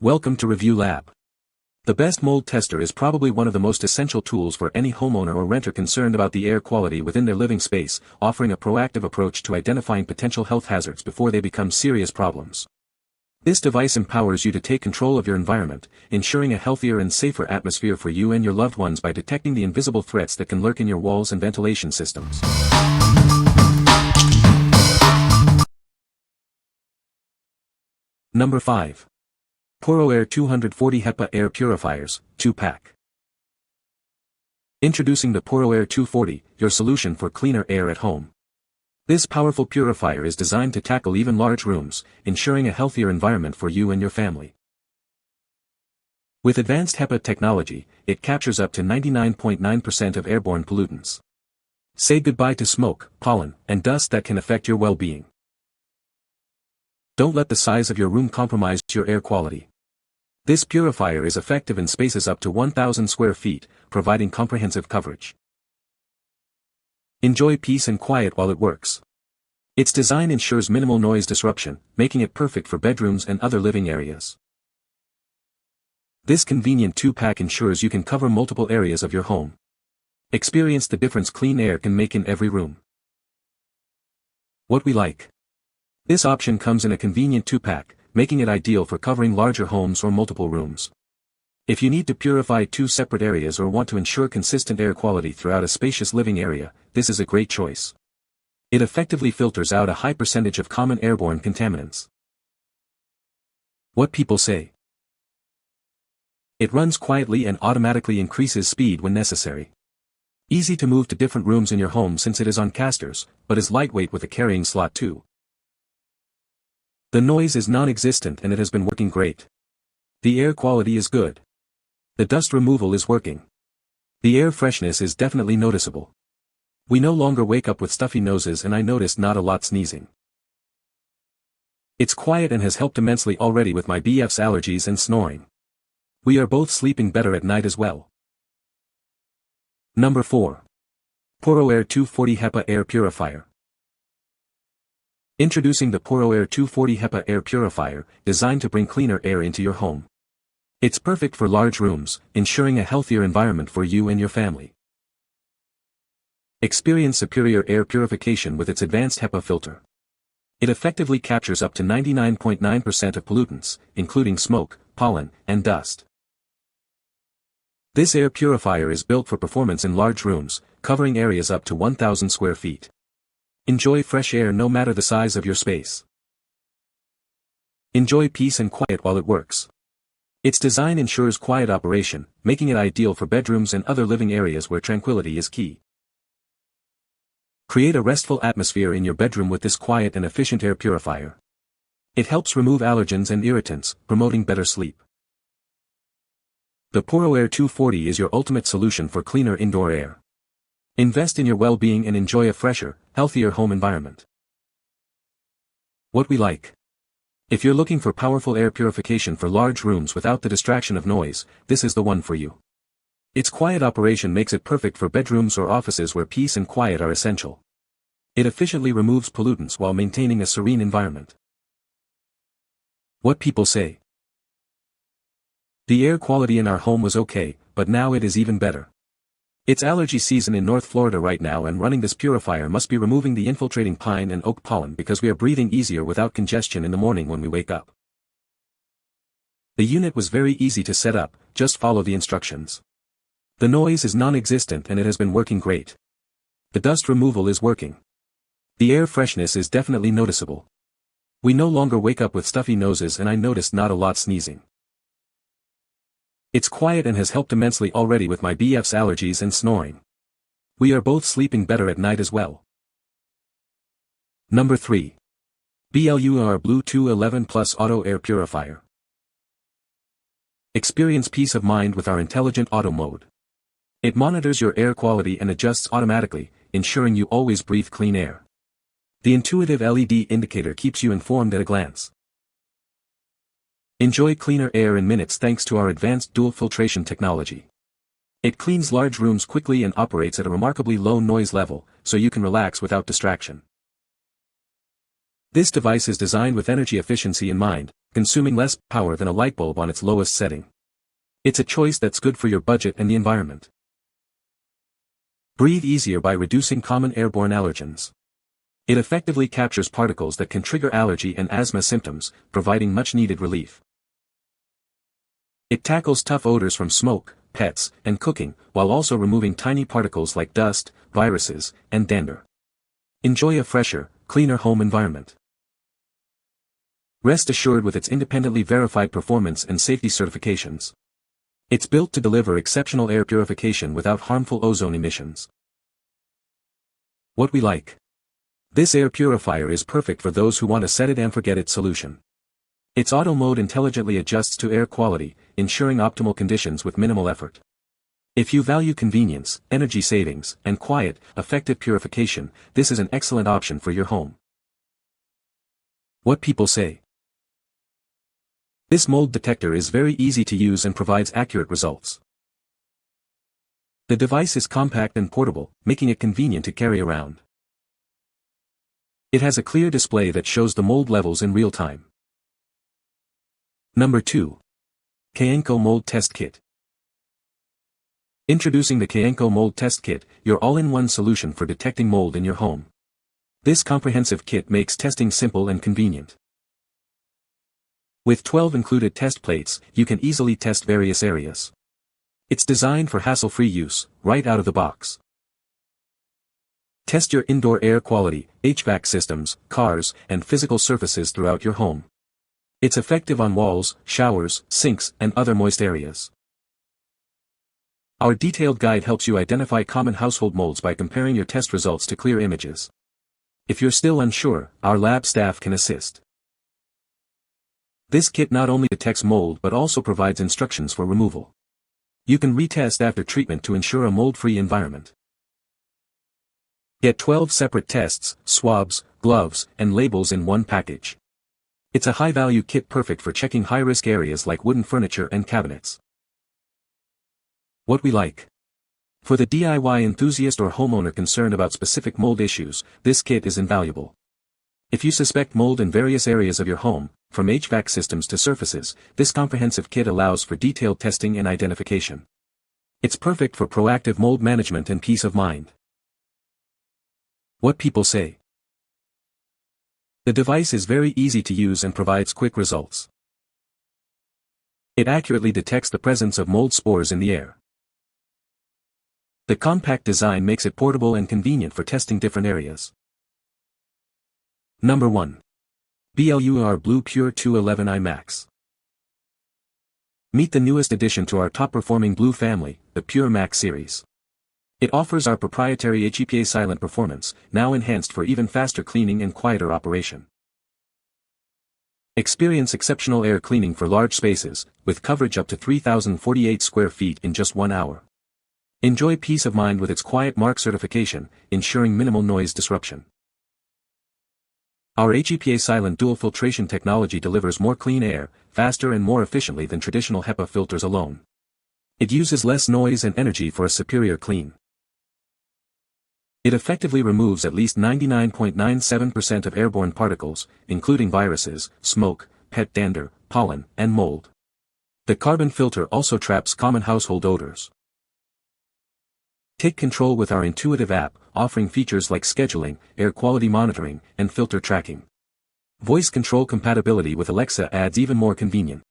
Welcome to Review Lab. The best mold tester is probably one of the most essential tools for any homeowner or renter concerned about the air quality within their living space, offering a proactive approach to identifying potential health hazards before they become serious problems. This device empowers you to take control of your environment, ensuring a healthier and safer atmosphere for you and your loved ones by detecting the invisible threats that can lurk in your walls and ventilation systems. Number 5. PuroAir 240 HEPA Air Purifiers, 2-pack. Introducing the PuroAir 240, your solution for cleaner air at home. This powerful purifier is designed to tackle even large rooms, ensuring a healthier environment for you and your family. With advanced HEPA technology, it captures up to 99.9% of airborne pollutants. Say goodbye to smoke, pollen, and dust that can affect your well-being. Don't let the size of your room compromise your air quality. This purifier is effective in spaces up to 1,000 square feet, providing comprehensive coverage. Enjoy peace and quiet while it works. Its design ensures minimal noise disruption, making it perfect for bedrooms and other living areas. This convenient 2-pack ensures you can cover multiple areas of your home. Experience the difference clean air can make in every room. What we like. This option comes in a convenient 2-pack, making it ideal for covering larger homes or multiple rooms. If you need to purify 2 separate areas or want to ensure consistent air quality throughout a spacious living area, this is a great choice. It effectively filters out a high percentage of common airborne contaminants. What people say. It runs quietly and automatically increases speed when necessary. Easy to move to different rooms in your home since it is on casters, but is lightweight with a carrying slot too. The noise is non-existent and it has been working great. The air quality is good. The dust removal is working. The air freshness is definitely noticeable. We no longer wake up with stuffy noses and I noticed not a lot sneezing. It's quiet and has helped immensely already with my BF's allergies and snoring. We are both sleeping better at night as well. Number 4. PuroAir 240 HEPA Air Purifier. Introducing the PuroAir 240 HEPA Air Purifier, designed to bring cleaner air into your home. It's perfect for large rooms, ensuring a healthier environment for you and your family. Experience superior air purification with its advanced HEPA filter. It effectively captures up to 99.9% of pollutants, including smoke, pollen, and dust. This air purifier is built for performance in large rooms, covering areas up to 1,000 square feet. Enjoy fresh air no matter the size of your space. Enjoy peace and quiet while it works. Its design ensures quiet operation, making it ideal for bedrooms and other living areas where tranquility is key. Create a restful atmosphere in your bedroom with this quiet and efficient air purifier. It helps remove allergens and irritants, promoting better sleep. The PuroAir 240 is your ultimate solution for cleaner indoor air. Invest in your well-being and enjoy a fresher, healthier home environment. What we like. If you're looking for powerful air purification for large rooms without the distraction of noise, this is the one for you. Its quiet operation makes it perfect for bedrooms or offices where peace and quiet are essential. It efficiently removes pollutants while maintaining a serene environment. What people say. The air quality in our home was okay, but now it is even better. It's allergy season in North Florida right now and running this purifier must be removing the infiltrating pine and oak pollen because we are breathing easier without congestion in the morning when we wake up. The unit was very easy to set up, just follow the instructions. The noise is non-existent and it has been working great. The dust removal is working. The air freshness is definitely noticeable. We no longer wake up with stuffy noses and I noticed not a lot sneezing. It's quiet and has helped immensely already with my BF's allergies and snoring. We are both sleeping better at night as well. Number 3. BLUEAIR Blue 211 Plus Auto Air Purifier. Experience peace of mind with our intelligent auto mode. It monitors your air quality and adjusts automatically, ensuring you always breathe clean air. The intuitive LED indicator keeps you informed at a glance. Enjoy cleaner air in minutes thanks to our advanced dual filtration technology. It cleans large rooms quickly and operates at a remarkably low noise level, so you can relax without distraction. This device is designed with energy efficiency in mind, consuming less power than a light bulb on its lowest setting. It's a choice that's good for your budget and the environment. Breathe easier by reducing common airborne allergens. It effectively captures particles that can trigger allergy and asthma symptoms, providing much-needed relief. It tackles tough odors from smoke, pets, and cooking, while also removing tiny particles like dust, viruses, and dander. Enjoy a fresher, cleaner home environment. Rest assured with its independently verified performance and safety certifications. It's built to deliver exceptional air purification without harmful ozone emissions. What we like. This air purifier is perfect for those who want a set it and forget it solution. Its auto mode intelligently adjusts to air quality, ensuring optimal conditions with minimal effort. If you value convenience, energy savings, and quiet, effective purification, this is an excellent option for your home. What people say. This mold detector is very easy to use and provides accurate results. The device is compact and portable, making it convenient to carry around. It has a clear display that shows the mold levels in real time. Number 2. Kayenqo Mold Test Kit. Introducing the Kayenqo Mold Test Kit, your all-in-one solution for detecting mold in your home. This comprehensive kit makes testing simple and convenient. With 12 included test plates, you can easily test various areas. It's designed for hassle-free use, right out of the box. Test your indoor air quality, HVAC systems, cars, and physical surfaces throughout your home. It's effective on walls, showers, sinks, and other moist areas. Our detailed guide helps you identify common household molds by comparing your test results to clear images. If you're still unsure, our lab staff can assist. This kit not only detects mold but also provides instructions for removal. You can retest after treatment to ensure a mold-free environment. Get 12 separate tests, swabs, gloves, and labels in one package. It's a high-value kit perfect for checking high-risk areas like wooden furniture and cabinets. What we like. For the DIY enthusiast or homeowner concerned about specific mold issues, this kit is invaluable. If you suspect mold in various areas of your home, from HVAC systems to surfaces, this comprehensive kit allows for detailed testing and identification. It's perfect for proactive mold management and peace of mind. What people say. The device is very easy to use and provides quick results. It accurately detects the presence of mold spores in the air. The compact design makes it portable and convenient for testing different areas. Number 1. BLUEAIR BLUEAIR 211i Max. Meet the newest addition to our top-performing Blue family, the Pure Max series. It offers our proprietary HEPA silent performance, now enhanced for even faster cleaning and quieter operation. Experience exceptional air cleaning for large spaces, with coverage up to 3,048 square feet in just 1 hour. Enjoy peace of mind with its quiet mark certification, ensuring minimal noise disruption. Our HEPA silent dual filtration technology delivers more clean air, faster and more efficiently than traditional HEPA filters alone. It uses less noise and energy for a superior clean. It effectively removes at least 99.97% of airborne particles, including viruses, smoke, pet dander, pollen, and mold. The carbon filter also traps common household odors. Take control with our intuitive app, offering features like scheduling, air quality monitoring, and filter tracking. Voice control compatibility with Alexa adds even more convenience.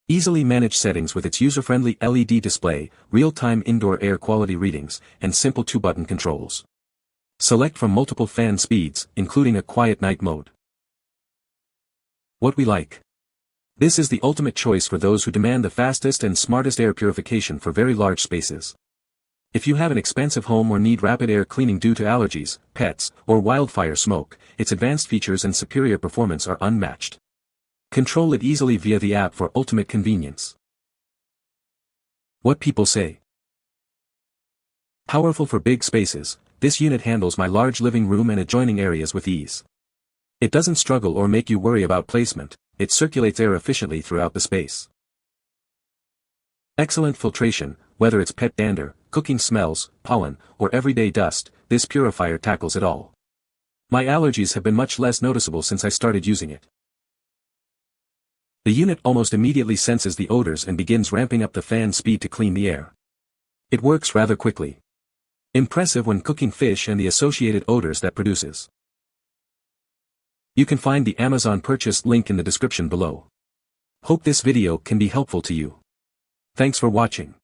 Easily manage settings with its user-friendly LED display, real-time indoor air quality readings, and simple 2-button controls. Select from multiple fan speeds, including a quiet night mode. What we like. This is the ultimate choice for those who demand the fastest and smartest air purification for very large spaces. If you have an expensive home or need rapid air cleaning due to allergies, pets, or wildfire smoke, its advanced features and superior performance are unmatched. Control it easily via the app for ultimate convenience. What people say. Powerful for big spaces, this unit handles my large living room and adjoining areas with ease. It doesn't struggle or make you worry about placement, it circulates air efficiently throughout the space. Excellent filtration, whether it's pet dander, cooking smells, pollen, or everyday dust, this purifier tackles it all. My allergies have been much less noticeable since I started using it. The unit almost immediately senses the odors and begins ramping up the fan speed to clean the air. It works rather quickly. Impressive when cooking fish and the associated odors that produces. You can find the Amazon purchase link in the description below. Hope this video can be helpful to you. Thanks for watching.